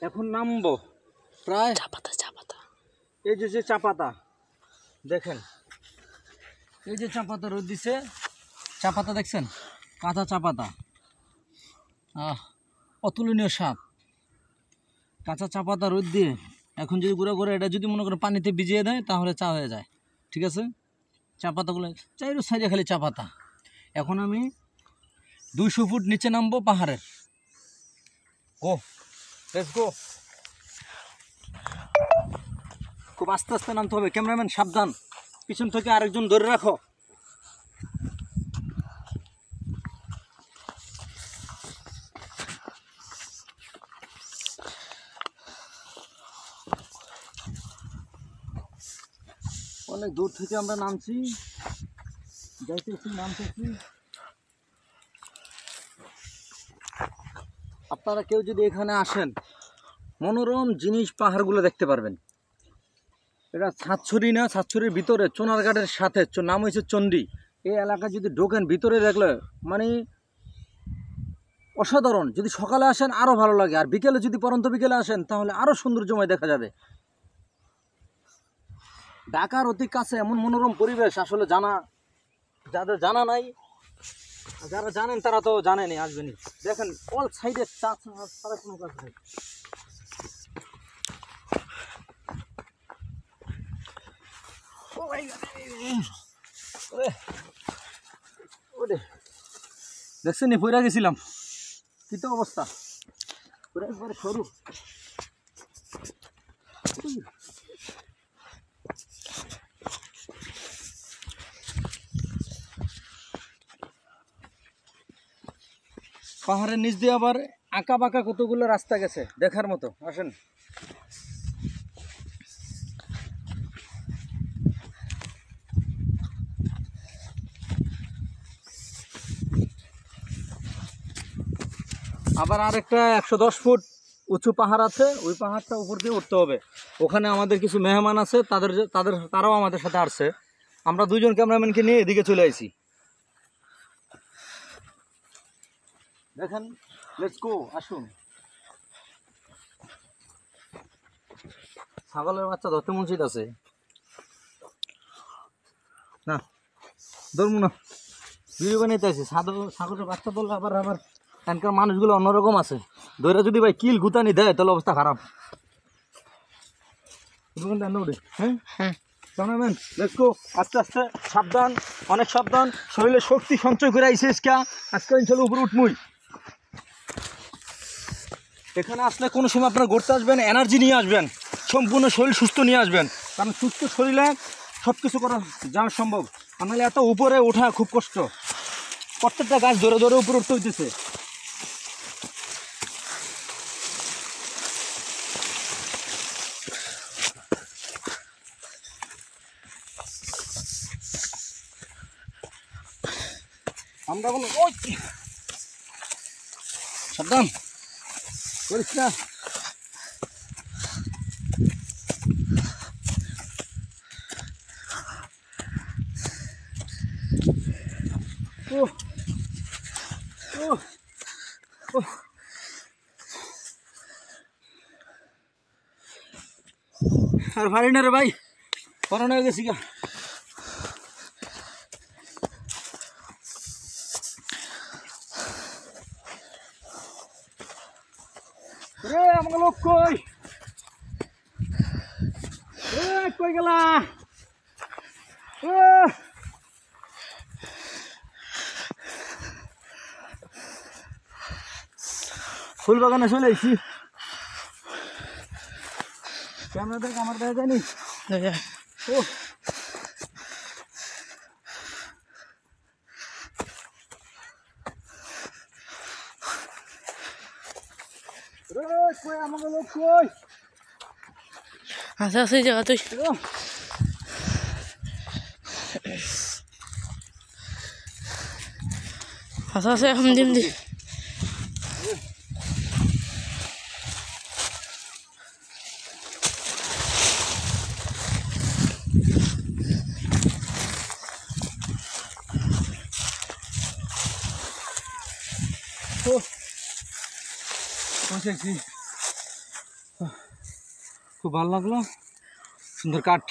এখন নামবো প্রায় চা পাতা এই যে চা পাতা দেখেন, এই যে চা পাতা রোদ দিছে, চা পাতা দেখছেন, কাঁচা চা পাতা, অতুলনীয় স্বাদ। কাঁচা চা পাতা রোদ দিয়ে এখন যদি গুঁড়ো করে এটা যদি মনে করে পানিতে ভিজিয়ে দেয় তাহলে চা হয়ে যায়। ঠিক আছে, চা পাতাগুলো চাইরো সাইডে খালি চা পাতা। এখন আমি 200 ফুট নিচে নামবো পাহাড়ের। গো, লেটস গো। খুব আস্তে আস্তে নামতে হবে, ক্যামেরাম্যান সাবধান, পিছন থেকে আরেকজন ধরে রাখো। অনেক দূর থেকে আমরা নামছি, যাইতেছি, নামতেছি। আপনারা কেউ যদি এখানে আসেন, মনোরম জিনিস পাহাড়গুলো দেখতে পারবেন। এটা সাতছড়ি না, সাতছড়ির ভিতরে চোনারঘাটের সাথে নাম হয়েছে চণ্ডী। এই এলাকা যদি ঢোকেন ভিতরে দেখলে মানে অসাধারণ। যদি সকালে আসেন আরও ভালো লাগে, আর বিকেলে যদি পরন্ত বিকেলে আসেন তাহলে আরও সৌন্দর্যময় দেখা যাবে। ঢাকার অতি কাছে এমন মনোরম পরিবেশ আসলে যাদের জানা নাই, যারা জানেন তারা তো জানেনই, আসবেনই। দেখেন অল সাইডে চা ছাড়া কোনো কাজ নেই। দেখছেন নি, পইরা গেছিলাম, কি তো অবস্থা, একবারে সরু। পাহাড়ের নিচ দিয়ে আবার আঁকা বাঁকা কতগুলো রাস্তা গেছে, দেখার মতো। আসেন, আবার আরেকটা 110 ফুট উঁচু পাহাড় আছে, ওই পাহাড়টা উপর দিয়ে উঠতে হবে। ওখানে আমাদের কিছু মেহমান আছে, তারাও আমাদের সাথে আসছে। আমরা 2 জন ক্যামেরাম্যানকে নিয়ে এদিকে চলে আসি। দেখেন, লেটস গো, আসুন। ছাগলের বাচ্চা ধরতে মন চাইতেছে না, ধরবো না, ভিডিও বানাইতে আছি। ছাগলের বাচ্চা ধরলে আবার এখানকার মানুষগুলো অন্যরকম আছে, ধরে যদি ভাই কিল গুতানি দেয় তাহলে অবস্থা খারাপ। হ্যাঁ হ্যাঁ, ক্যামেরাম্যান লেটস গো, আস্তে আস্তে, সাবধান, অনেক সাবধান। শরীরে শক্তি সঞ্চয় করে আইসে আজকে ইনশাল্লাহ উপরে উঠমুই। এখানে আসলে কোনো সময় আপনারা ঘুরতে আসবেন, এনার্জি নিয়ে আসবেন, সম্পূর্ণ শরীর সুস্থ নিয়ে আসবেন, কারণ সুস্থ শরীরে সব কিছু করা যাওয়া সম্ভব। নাহলে এত উপরে ওঠা খুব কষ্ট, প্রত্যেকটা গাছ ধরে ধরে উপরে উঠতে হইতেছে। আমরা বলো ওই সাবধান করিস না। আর ভারী না রে ভাই, করোনা হয়ে গেছি গা। রে আমাকে লোক কই, কই গেলা? ফুল বাগানে চলে এসেছি, ক্যামেরা দেখ, আমার দেখা যায়নি। ও কই আমাকে লোক কই? আচ্ছা আচ্ছা, যাওয়া তুই আচ্ছা আচ্ছা, এখন দিন দি পৌঁছেছি। খুব ভালো লাগলো, সুন্দর কাঠ।